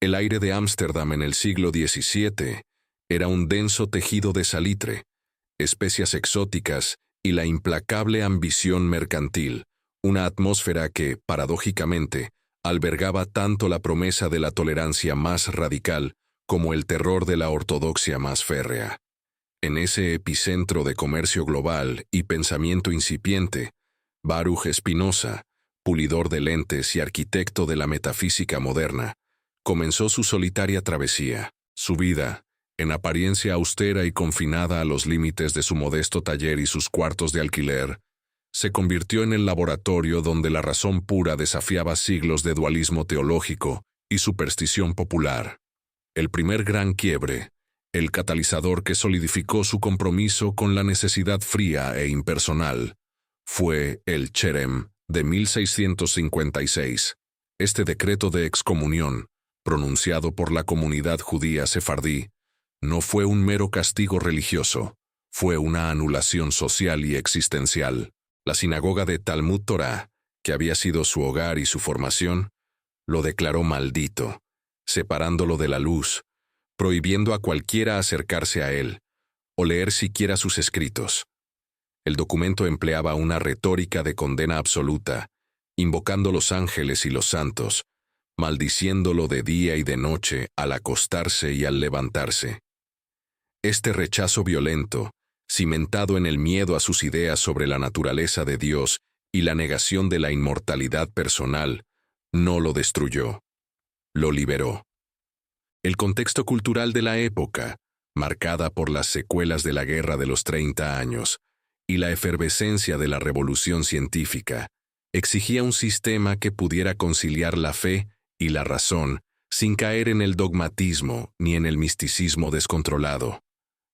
El aire de Ámsterdam en el siglo XVII era un denso tejido de salitre, especias exóticas y la implacable ambición mercantil, una atmósfera que, paradójicamente, albergaba tanto la promesa de la tolerancia más radical como el terror de la ortodoxia más férrea. En ese epicentro de comercio global y pensamiento incipiente, Baruch Spinoza, pulidor de lentes y arquitecto de la metafísica moderna, comenzó su solitaria travesía. Su vida, en apariencia austera y confinada a los límites de su modesto taller y sus cuartos de alquiler, se convirtió en el laboratorio donde la razón pura desafiaba siglos de dualismo teológico y superstición popular. El primer gran quiebre, el catalizador que solidificó su compromiso con la necesidad fría e impersonal, fue el Cherem de 1656. Este decreto de excomunión, pronunciado por la comunidad judía sefardí, no fue un mero castigo religioso, fue una anulación social y existencial. La sinagoga de Talmud Torah, que había sido su hogar y su formación, lo declaró maldito, separándolo de la luz, prohibiendo a cualquiera acercarse a él, o leer siquiera sus escritos. El documento empleaba una retórica de condena absoluta, invocando los ángeles y los santos, maldiciéndolo de día y de noche al acostarse y al levantarse. Este rechazo violento, cimentado en el miedo a sus ideas sobre la naturaleza de Dios y la negación de la inmortalidad personal, no lo destruyó, lo liberó. El contexto cultural de la época, marcada por las secuelas de la Guerra de los 30 años y la efervescencia de la revolución científica, exigía un sistema que pudiera conciliar la fe y la razón sin caer en el dogmatismo ni en el misticismo descontrolado.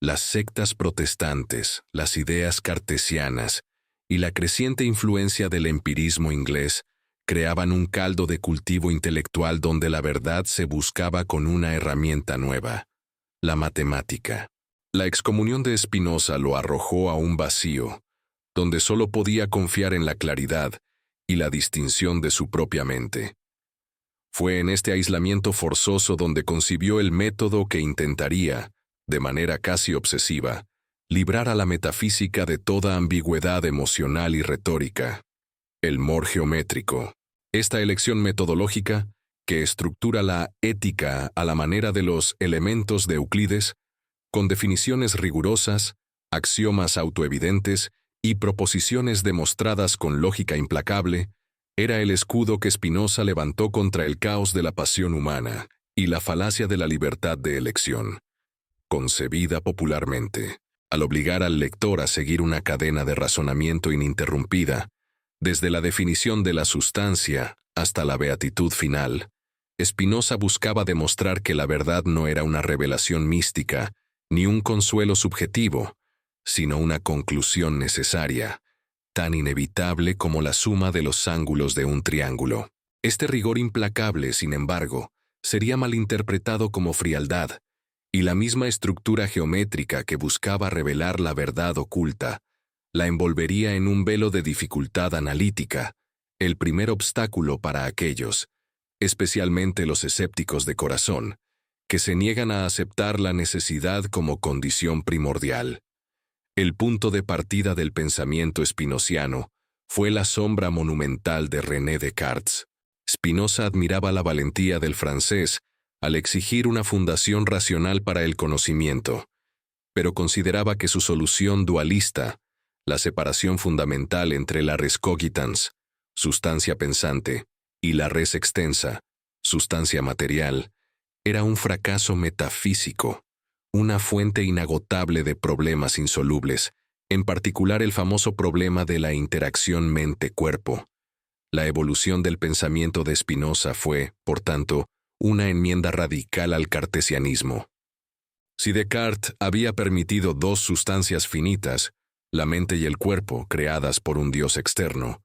Las sectas protestantes, las ideas cartesianas y la creciente influencia del empirismo inglés creaban un caldo de cultivo intelectual donde la verdad se buscaba con una herramienta nueva, la matemática. La excomunión de Spinoza lo arrojó a un vacío, donde solo podía confiar en la claridad y la distinción de su propia mente. Fue en este aislamiento forzoso donde concibió el método que intentaría, de manera casi obsesiva, librar a la metafísica de toda ambigüedad emocional y retórica. El mor geométrico. Esta elección metodológica, que estructura la ética a la manera de los elementos de Euclides, con definiciones rigurosas, axiomas autoevidentes y proposiciones demostradas con lógica implacable, era el escudo que Spinoza levantó contra el caos de la pasión humana y la falacia de la libertad de elección. Concebida popularmente, al obligar al lector a seguir una cadena de razonamiento ininterrumpida, desde la definición de la sustancia hasta la beatitud final, Spinoza buscaba demostrar que la verdad no era una revelación mística ni un consuelo subjetivo, sino una conclusión necesaria, tan inevitable como la suma de los ángulos de un triángulo. Este rigor implacable, sin embargo, sería malinterpretado como frialdad, y la misma estructura geométrica que buscaba revelar la verdad oculta la envolvería en un velo de dificultad analítica, el primer obstáculo para aquellos, especialmente los escépticos de corazón, que se niegan a aceptar la necesidad como condición primordial. El punto de partida del pensamiento spinociano fue la sombra monumental de René Descartes. Spinoza admiraba la valentía del francés al exigir una fundación racional para el conocimiento, pero consideraba que su solución dualista, la separación fundamental entre la res cogitans, sustancia pensante, y la res extensa, sustancia material, era un fracaso metafísico, una fuente inagotable de problemas insolubles, en particular el famoso problema de la interacción mente-cuerpo. La evolución del pensamiento de Spinoza fue, por tanto, una enmienda radical al cartesianismo. Si Descartes había permitido dos sustancias finitas, la mente y el cuerpo, creadas por un Dios externo,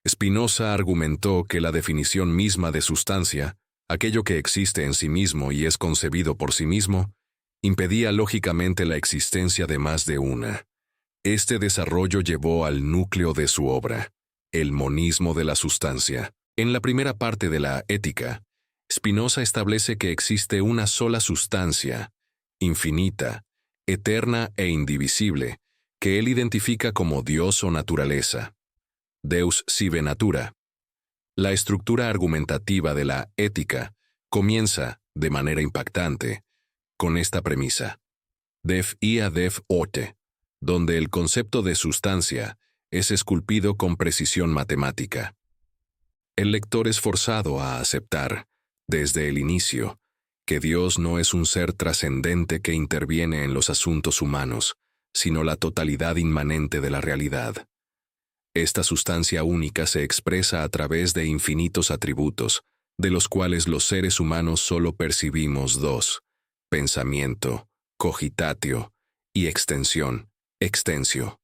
Spinoza argumentó que la definición misma de sustancia, aquello que existe en sí mismo y es concebido por sí mismo, impedía lógicamente la existencia de más de una. Este desarrollo llevó al núcleo de su obra, el monismo de la sustancia. En la primera parte de la Ética, Spinoza establece que existe una sola sustancia, infinita, eterna e indivisible, que él identifica como Dios o naturaleza. Deus sive natura. La estructura argumentativa de la ética comienza, de manera impactante, con esta premisa. Def ia def ote, donde el concepto de sustancia es esculpido con precisión matemática. El lector es forzado a aceptar, desde el inicio, que Dios no es un ser trascendente que interviene en los asuntos humanos, sino la totalidad inmanente de la realidad. Esta sustancia única se expresa a través de infinitos atributos, de los cuales los seres humanos solo percibimos dos: pensamiento, cogitatio, y extensión, extensio.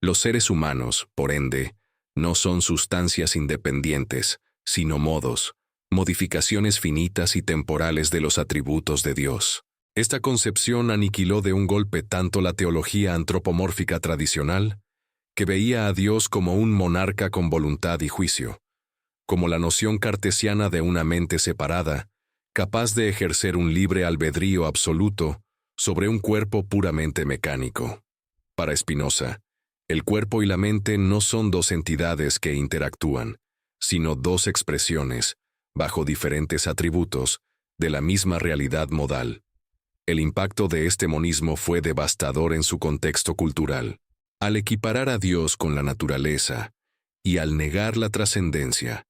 Los seres humanos, por ende, no son sustancias independientes, sino modos, modificaciones finitas y temporales de los atributos de Dios. Esta concepción aniquiló de un golpe tanto la teología antropomórfica tradicional, que veía a Dios como un monarca con voluntad y juicio, como la noción cartesiana de una mente separada, capaz de ejercer un libre albedrío absoluto sobre un cuerpo puramente mecánico. Para Spinoza, el cuerpo y la mente no son dos entidades que interactúan, sino dos expresiones, bajo diferentes atributos, de la misma realidad modal. El impacto de este monismo fue devastador en su contexto cultural. Al equiparar a Dios con la naturaleza y al negar la trascendencia,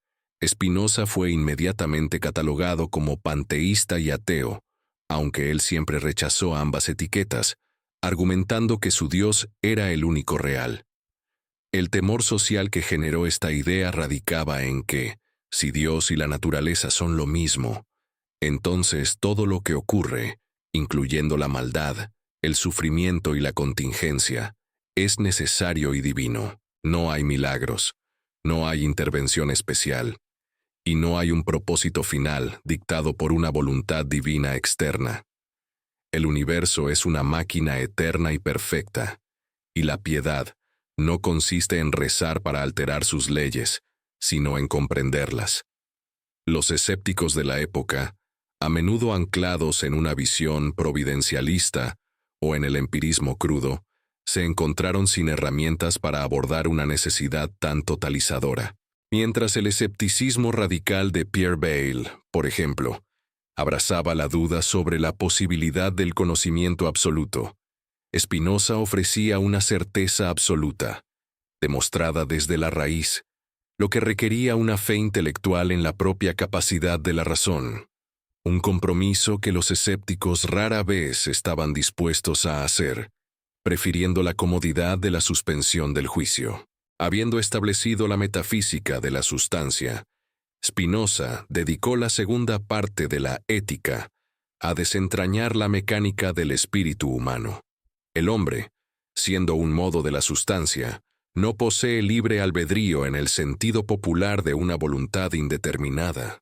Spinoza fue inmediatamente catalogado como panteísta y ateo, aunque él siempre rechazó ambas etiquetas, argumentando que su Dios era el único real. El temor social que generó esta idea radicaba en que, si Dios y la naturaleza son lo mismo, entonces todo lo que ocurre, incluyendo la maldad, el sufrimiento y la contingencia, es necesario y divino. No hay milagros, no hay intervención especial, y no hay un propósito final dictado por una voluntad divina externa. El universo es una máquina eterna y perfecta, y la piedad no consiste en rezar para alterar sus leyes, sino en comprenderlas. Los escépticos de la época, a menudo anclados en una visión providencialista o en el empirismo crudo, se encontraron sin herramientas para abordar una necesidad tan totalizadora. Mientras el escepticismo radical de Pierre Bayle, por ejemplo, abrazaba la duda sobre la posibilidad del conocimiento absoluto, Spinoza ofrecía una certeza absoluta, demostrada desde la raíz, lo que requería una fe intelectual en la propia capacidad de la razón, un compromiso que los escépticos rara vez estaban dispuestos a hacer, prefiriendo la comodidad de la suspensión del juicio. Habiendo establecido la metafísica de la sustancia, Spinoza dedicó la segunda parte de la Ética a desentrañar la mecánica del espíritu humano. El hombre, siendo un modo de la sustancia, no posee libre albedrío en el sentido popular de una voluntad indeterminada.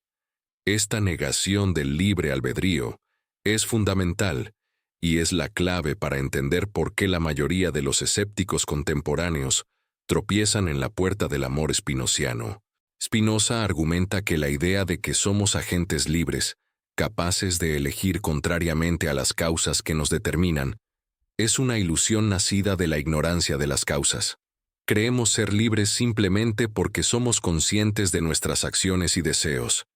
Esta negación del libre albedrío es fundamental y es la clave para entender por qué la mayoría de los escépticos contemporáneos tropiezan en la puerta del amor spinociano. Spinoza argumenta que la idea de que somos agentes libres, capaces de elegir contrariamente a las causas que nos determinan, es una ilusión nacida de la ignorancia de las causas. Creemos ser libres simplemente porque somos conscientes de nuestras acciones y deseos,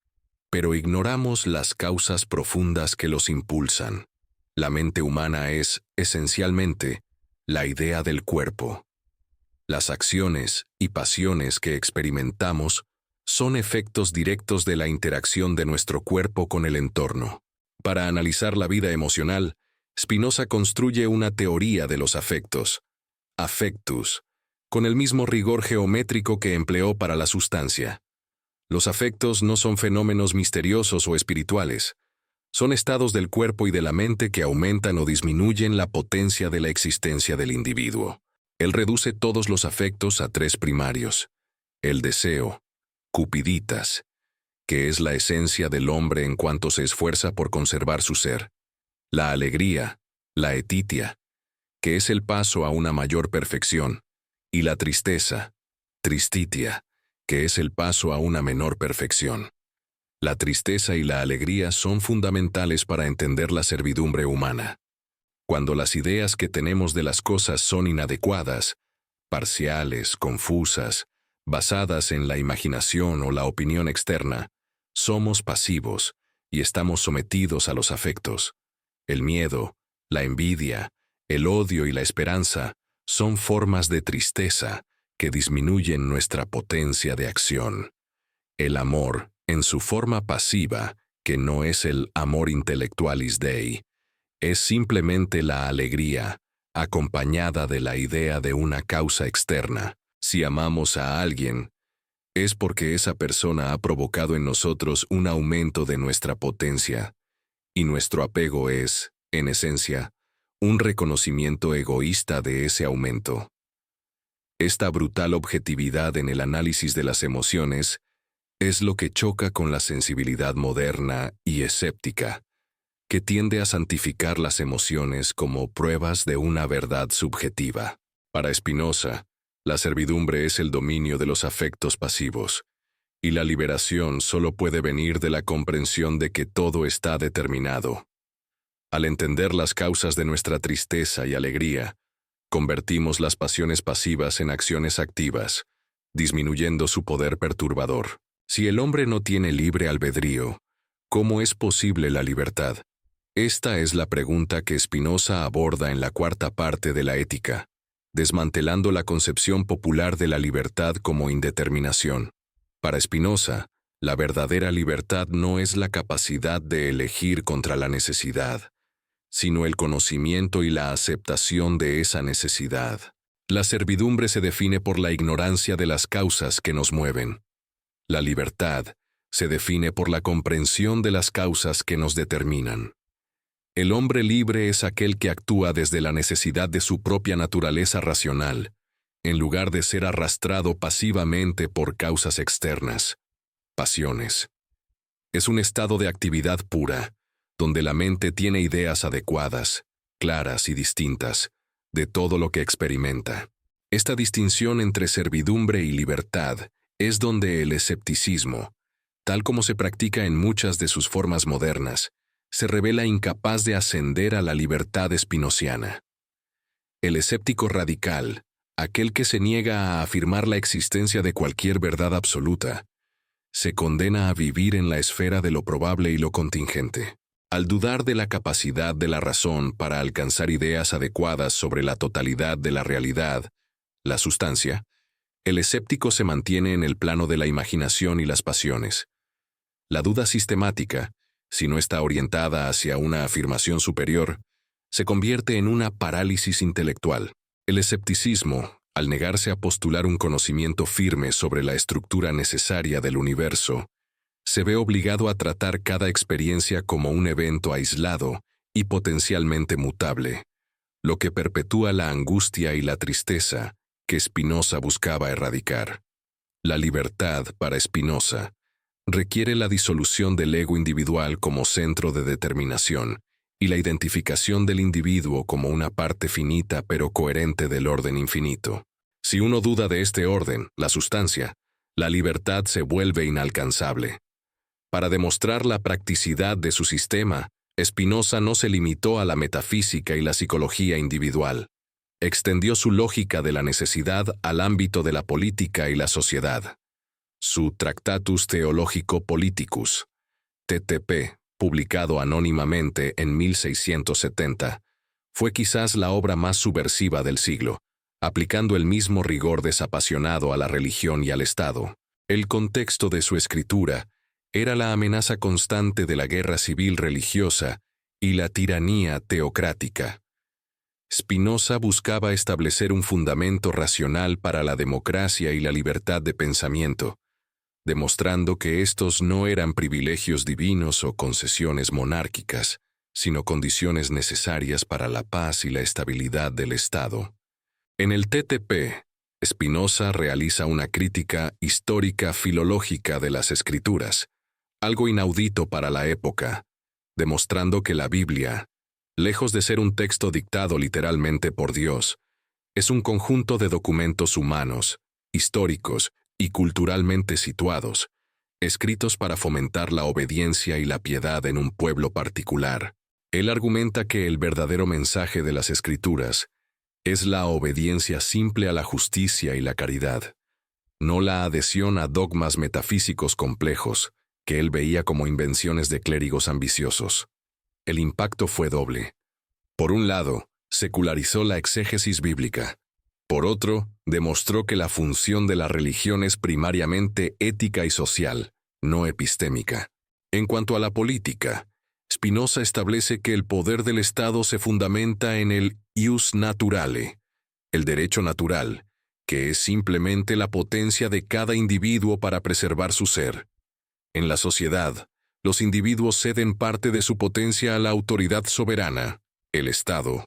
pero ignoramos las causas profundas que los impulsan. La mente humana es, esencialmente, la idea del cuerpo. Las acciones y pasiones que experimentamos son efectos directos de la interacción de nuestro cuerpo con el entorno. Para analizar la vida emocional, Spinoza construye una teoría de los afectos, affectus, con el mismo rigor geométrico que empleó para la sustancia. Los afectos no son fenómenos misteriosos o espirituales, son estados del cuerpo y de la mente que aumentan o disminuyen la potencia de la existencia del individuo. Él reduce todos los afectos a tres primarios: el deseo, cupiditas, que es la esencia del hombre en cuanto se esfuerza por conservar su ser; la alegría, la etitia, que es el paso a una mayor perfección; y la tristeza, tristitia, que es el paso a una menor perfección. La tristeza y la alegría son fundamentales para entender la servidumbre humana. Cuando las ideas que tenemos de las cosas son inadecuadas, parciales, confusas, basadas en la imaginación o la opinión externa, somos pasivos y estamos sometidos a los afectos. El miedo, la envidia, el odio y la esperanza son formas de tristeza que disminuyen nuestra potencia de acción. El amor, en su forma pasiva, que no es el amor intellectualis Dei, es simplemente la alegría, acompañada de la idea de una causa externa. Si amamos a alguien, es porque esa persona ha provocado en nosotros un aumento de nuestra potencia, y nuestro apego es, en esencia, un reconocimiento egoísta de ese aumento. Esta brutal objetividad en el análisis de las emociones es lo que choca con la sensibilidad moderna y escéptica, que tiende a santificar las emociones como pruebas de una verdad subjetiva. Para Spinoza, la servidumbre es el dominio de los afectos pasivos, y la liberación solo puede venir de la comprensión de que todo está determinado. Al entender las causas de nuestra tristeza y alegría, convertimos las pasiones pasivas en acciones activas, disminuyendo su poder perturbador. Si el hombre no tiene libre albedrío, ¿cómo es posible la libertad? Esta es la pregunta que Spinoza aborda en la cuarta parte de la Ética, desmantelando la concepción popular de la libertad como indeterminación. Para Spinoza, la verdadera libertad no es la capacidad de elegir contra la necesidad, sino el conocimiento y la aceptación de esa necesidad. La servidumbre se define por la ignorancia de las causas que nos mueven. La libertad se define por la comprensión de las causas que nos determinan. El hombre libre es aquel que actúa desde la necesidad de su propia naturaleza racional, en lugar de ser arrastrado pasivamente por causas externas, pasiones. Es un estado de actividad pura, donde la mente tiene ideas adecuadas, claras y distintas, de todo lo que experimenta. Esta distinción entre servidumbre y libertad es donde el escepticismo, tal como se practica en muchas de sus formas modernas, se revela incapaz de ascender a la libertad spinociana. El escéptico radical, aquel que se niega a afirmar la existencia de cualquier verdad absoluta, se condena a vivir en la esfera de lo probable y lo contingente. Al dudar de la capacidad de la razón para alcanzar ideas adecuadas sobre la totalidad de la realidad, la sustancia, el escéptico se mantiene en el plano de la imaginación y las pasiones. La duda sistemática, si no está orientada hacia una afirmación superior, se convierte en una parálisis intelectual. El escepticismo, al negarse a postular un conocimiento firme sobre la estructura necesaria del universo, se ve obligado a tratar cada experiencia como un evento aislado y potencialmente mutable, lo que perpetúa la angustia y la tristeza que Spinoza buscaba erradicar. La libertad, para Spinoza, requiere la disolución del ego individual como centro de determinación y la identificación del individuo como una parte finita pero coherente del orden infinito. Si uno duda de este orden, la sustancia, la libertad se vuelve inalcanzable. Para demostrar la practicidad de su sistema, Spinoza no se limitó a la metafísica y la psicología individual. Extendió su lógica de la necesidad al ámbito de la política y la sociedad. Su Tractatus Theologico Politicus, TTP, publicado anónimamente en 1670, fue quizás la obra más subversiva del siglo, aplicando el mismo rigor desapasionado a la religión y al Estado. El contexto de su escritura era la amenaza constante de la guerra civil religiosa y la tiranía teocrática. Spinoza buscaba establecer un fundamento racional para la democracia y la libertad de pensamiento, demostrando que estos no eran privilegios divinos o concesiones monárquicas, sino condiciones necesarias para la paz y la estabilidad del Estado. En el TTP, Spinoza realiza una crítica histórica filológica de las Escrituras, algo inaudito para la época, demostrando que la Biblia, lejos de ser un texto dictado literalmente por Dios, es un conjunto de documentos humanos, históricos y culturalmente situados, escritos para fomentar la obediencia y la piedad en un pueblo particular. Él argumenta que el verdadero mensaje de las Escrituras es la obediencia simple a la justicia y la caridad, no la adhesión a dogmas metafísicos complejos que él veía como invenciones de clérigos ambiciosos. El impacto fue doble. Por un lado, secularizó la exégesis bíblica. Por otro, demostró que la función de la religión es primariamente ética y social, no epistémica. En cuanto a la política, Spinoza establece que el poder del Estado se fundamenta en el ius naturale, el derecho natural, que es simplemente la potencia de cada individuo para preservar su ser. En la sociedad, los individuos ceden parte de su potencia a la autoridad soberana, el Estado,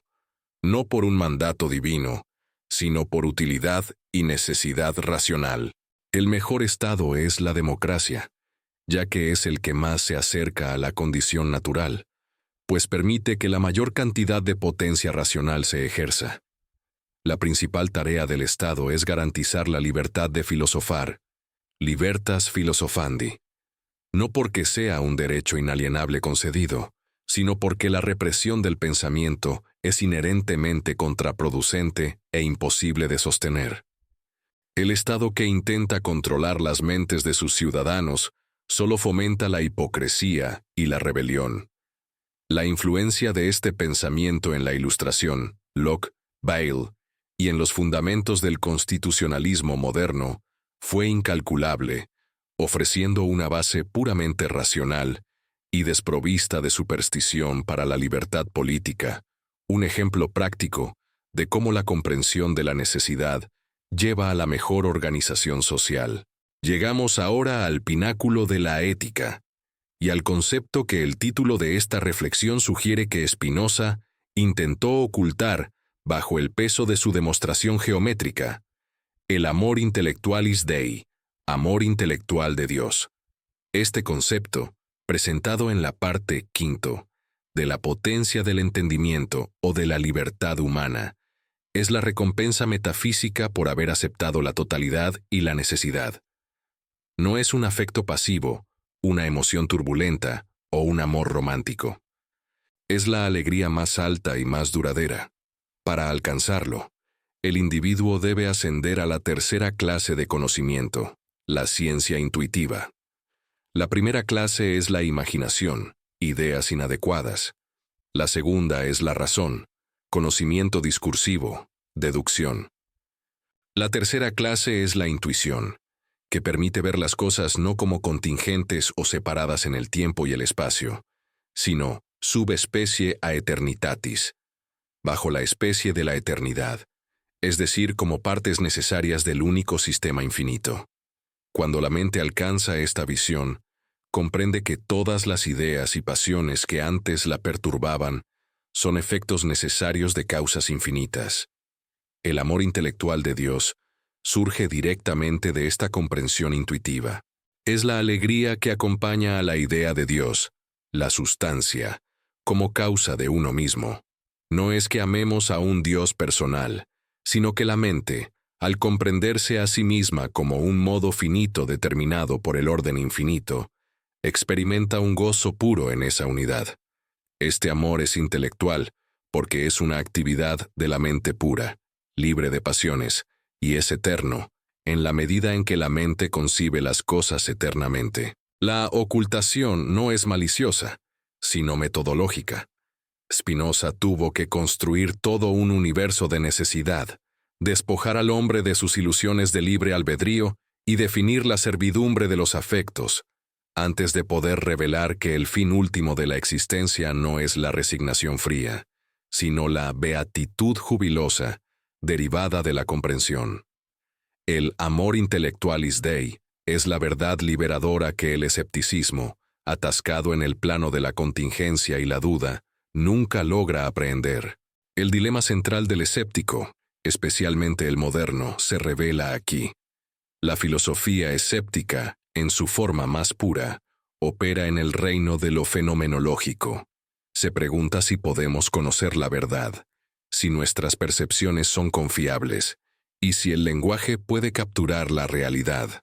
no por un mandato divino, sino por utilidad y necesidad racional. El mejor Estado es la democracia, ya que es el que más se acerca a la condición natural, pues permite que la mayor cantidad de potencia racional se ejerza. La principal tarea del Estado es garantizar la libertad de filosofar, libertas philosophandi, no porque sea un derecho inalienable concedido, sino porque la represión del pensamiento es inherentemente contraproducente e imposible de sostener. El Estado que intenta controlar las mentes de sus ciudadanos solo fomenta la hipocresía y la rebelión. La influencia de este pensamiento en la Ilustración, Locke, Bayle, y en los fundamentos del constitucionalismo moderno fue incalculable, ofreciendo una base puramente racional y desprovista de superstición para la libertad política, un ejemplo práctico de cómo la comprensión de la necesidad lleva a la mejor organización social. Llegamos ahora al pináculo de la ética, y al concepto que el título de esta reflexión sugiere que Spinoza intentó ocultar bajo el peso de su demostración geométrica: el amor intellectualis Dei, amor intelectual de Dios. Este concepto, presentado en la parte quinto, de la potencia del entendimiento o de la libertad humana, es la recompensa metafísica por haber aceptado la totalidad y la necesidad. No es un afecto pasivo, una emoción turbulenta o un amor romántico. Es la alegría más alta y más duradera. Para alcanzarlo, el individuo debe ascender a la tercera clase de conocimiento, la ciencia intuitiva. La primera clase es la imaginación, ideas inadecuadas. La segunda es la razón, conocimiento discursivo, deducción. La tercera clase es la intuición, que permite ver las cosas no como contingentes o separadas en el tiempo y el espacio, sino subespecie a eternitatis, bajo la especie de la eternidad, es decir, como partes necesarias del único sistema infinito. Cuando la mente alcanza esta visión, comprende que todas las ideas y pasiones que antes la perturbaban son efectos necesarios de causas infinitas. El amor intelectual de Dios surge directamente de esta comprensión intuitiva. Es la alegría que acompaña a la idea de Dios, la sustancia, como causa de uno mismo. No es que amemos a un Dios personal, sino que la mente, al comprenderse a sí misma como un modo finito determinado por el orden infinito, experimenta un gozo puro en esa unidad. Este amor es intelectual, porque es una actividad de la mente pura, libre de pasiones, y es eterno, en la medida en que la mente concibe las cosas eternamente. La ocultación no es maliciosa, sino metodológica. Spinoza tuvo que construir todo un universo de necesidad, despojar al hombre de sus ilusiones de libre albedrío y definir la servidumbre de los afectos, antes de poder revelar que el fin último de la existencia no es la resignación fría, sino la beatitud jubilosa, derivada de la comprensión. El amor intellectualis Dei es la verdad liberadora que el escepticismo, atascado en el plano de la contingencia y la duda, nunca logra aprehender. El dilema central del escéptico, especialmente el moderno, se revela aquí. La filosofía escéptica, en su forma más pura, opera en el reino de lo fenomenológico. Se pregunta si podemos conocer la verdad, si nuestras percepciones son confiables, y si el lenguaje puede capturar la realidad.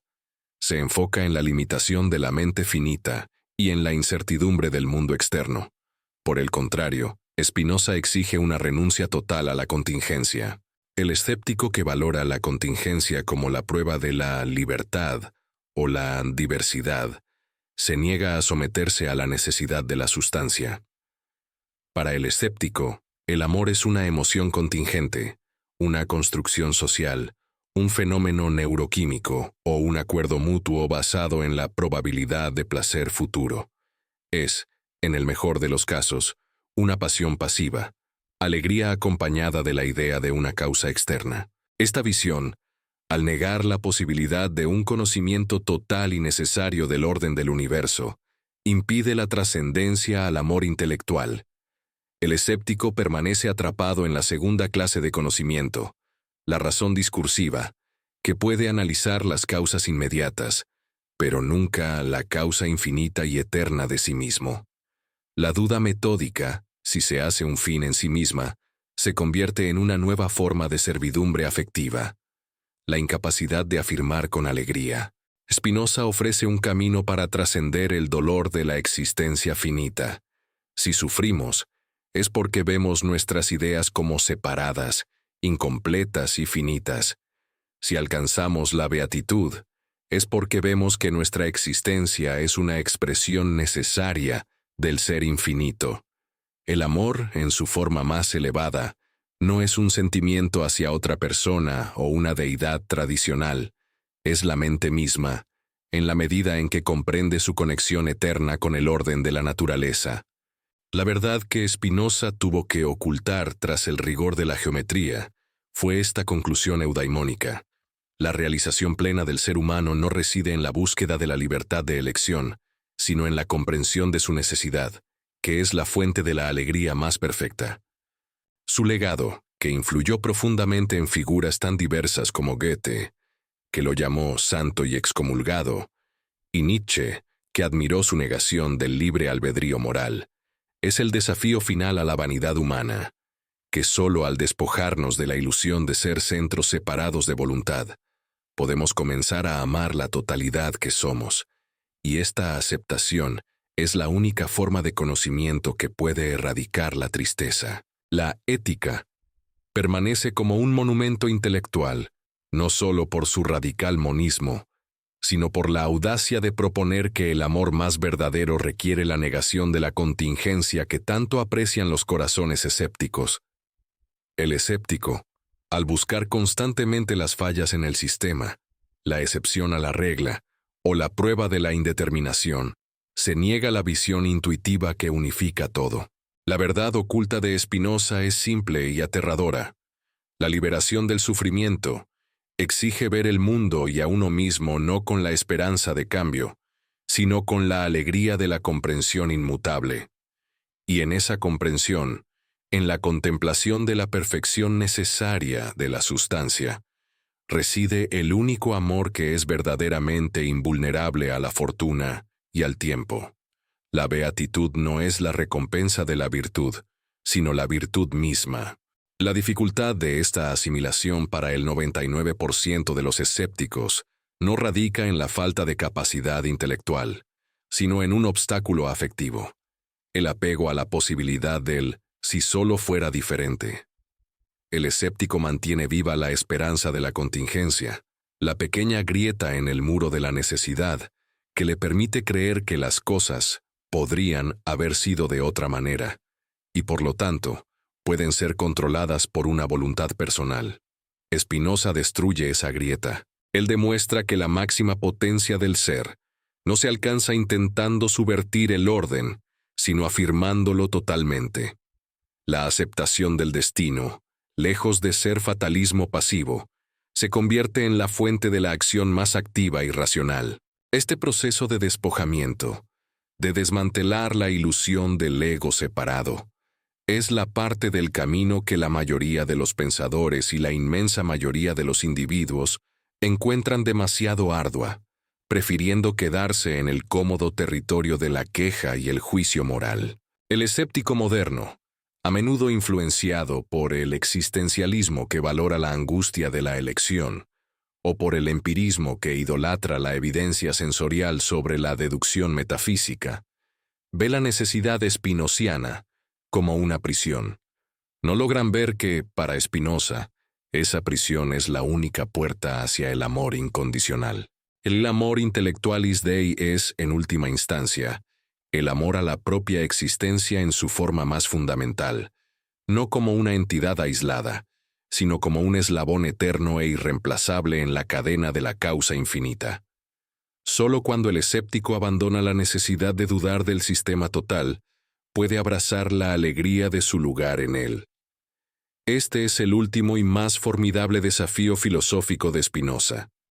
Se enfoca en la limitación de la mente finita y en la incertidumbre del mundo externo. Por el contrario, Spinoza exige una renuncia total a la contingencia. El escéptico que valora la contingencia como la prueba de la libertad o la diversidad, se niega a someterse a la necesidad de la sustancia. Para el escéptico, el amor es una emoción contingente, una construcción social, un fenómeno neuroquímico o un acuerdo mutuo basado en la probabilidad de placer futuro. Es, en el mejor de los casos, una pasión pasiva, alegría acompañada de la idea de una causa externa. Esta visión, al negar la posibilidad de un conocimiento total y necesario del orden del universo, impide la trascendencia al amor intelectual. El escéptico permanece atrapado en la segunda clase de conocimiento, la razón discursiva, que puede analizar las causas inmediatas, pero nunca la causa infinita y eterna de sí mismo. La duda metódica, si se hace un fin en sí misma, se convierte en una nueva forma de servidumbre afectiva. La incapacidad de afirmar con alegría. Spinoza ofrece un camino para trascender el dolor de la existencia finita. Si sufrimos, es porque vemos nuestras ideas como separadas, incompletas y finitas. Si alcanzamos la beatitud, es porque vemos que nuestra existencia es una expresión necesaria del ser infinito. El amor, en su forma más elevada, no es un sentimiento hacia otra persona o una deidad tradicional, es la mente misma, en la medida en que comprende su conexión eterna con el orden de la naturaleza. La verdad que Spinoza tuvo que ocultar tras el rigor de la geometría fue esta conclusión eudaimónica. La realización plena del ser humano no reside en la búsqueda de la libertad de elección, sino en la comprensión de su necesidad, que es la fuente de la alegría más perfecta. Su legado, que influyó profundamente en figuras tan diversas como Goethe, que lo llamó santo y excomulgado, y Nietzsche, que admiró su negación del libre albedrío moral, es el desafío final a la vanidad humana, que solo al despojarnos de la ilusión de ser centros separados de voluntad, podemos comenzar a amar la totalidad que somos, y esta aceptación es la única forma de conocimiento que puede erradicar la tristeza. La ética permanece como un monumento intelectual, no solo por su radical monismo, sino por la audacia de proponer que el amor más verdadero requiere la negación de la contingencia que tanto aprecian los corazones escépticos. El escéptico, al buscar constantemente las fallas en el sistema, la excepción a la regla o la prueba de la indeterminación, se niega la visión intuitiva que unifica todo. La verdad oculta de Spinoza es simple y aterradora. La liberación del sufrimiento exige ver el mundo y a uno mismo no con la esperanza de cambio, sino con la alegría de la comprensión inmutable. Y en esa comprensión, en la contemplación de la perfección necesaria de la sustancia, reside el único amor que es verdaderamente invulnerable a la fortuna y al tiempo. La beatitud no es la recompensa de la virtud, sino la virtud misma. La dificultad de esta asimilación para el 99% de los escépticos no radica en la falta de capacidad intelectual, sino en un obstáculo afectivo, el apego a la posibilidad del «si solo fuera diferente». El escéptico mantiene viva la esperanza de la contingencia, la pequeña grieta en el muro de la necesidad, que le permite creer que las cosas podrían haber sido de otra manera, y por lo tanto, pueden ser controladas por una voluntad personal. Spinoza destruye esa grieta. Él demuestra que la máxima potencia del ser no se alcanza intentando subvertir el orden, sino afirmándolo totalmente. La aceptación del destino, lejos de ser fatalismo pasivo, se convierte en la fuente de la acción más activa y racional. Este proceso de despojamiento, de desmantelar la ilusión del ego separado, es la parte del camino que la mayoría de los pensadores y la inmensa mayoría de los individuos encuentran demasiado ardua, prefiriendo quedarse en el cómodo territorio de la queja y el juicio moral. El escéptico moderno, a menudo influenciado por el existencialismo que valora la angustia de la elección, o por el empirismo que idolatra la evidencia sensorial sobre la deducción metafísica, ve la necesidad spinoziana como una prisión. No logran ver que, para Spinoza, esa prisión es la única puerta hacia el amor incondicional. El amor intellectualis Dei es, en última instancia, el amor a la propia existencia en su forma más fundamental, no como una entidad aislada, sino como un eslabón eterno e irreemplazable en la cadena de la causa infinita. Solo cuando el escéptico abandona la necesidad de dudar del sistema total, puede abrazar la alegría de su lugar en él. Este es el último y más formidable desafío filosófico de Spinoza.